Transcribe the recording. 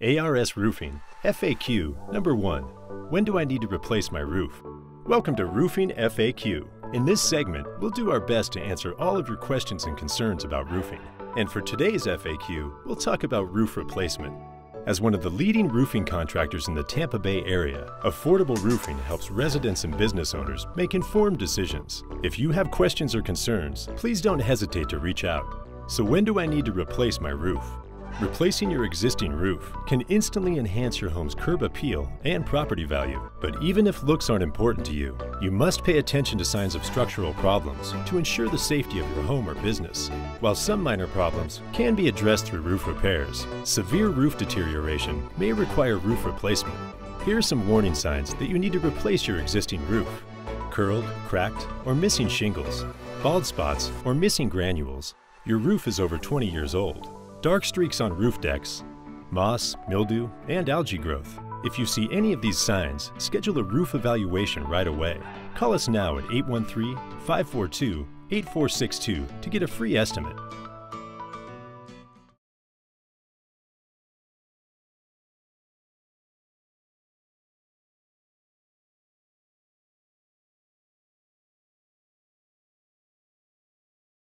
ARS Roofing, FAQ number 1. When do I need to replace my roof? Welcome to Roofing FAQ. In this segment, we'll do our best to answer all of your questions and concerns about roofing. And for today's FAQ, we'll talk about roof replacement. As one of the leading roofing contractors in the Tampa Bay area, Affordable Roofing helps residents and business owners make informed decisions. If you have questions or concerns, please don't hesitate to reach out. So when do I need to replace my roof? Replacing your existing roof can instantly enhance your home's curb appeal and property value. But even if looks aren't important to you, you must pay attention to signs of structural problems to ensure the safety of your home or business. While some minor problems can be addressed through roof repairs, severe roof deterioration may require roof replacement. Here are some warning signs that you need to replace your existing roof: curled, cracked, or missing shingles, bald spots, or missing granules. Your roof is over 20 years old. Dark streaks on roof decks, moss, mildew, and algae growth. If you see any of these signs, schedule a roof evaluation right away. Call us now at 813-542-8462 to get a free estimate.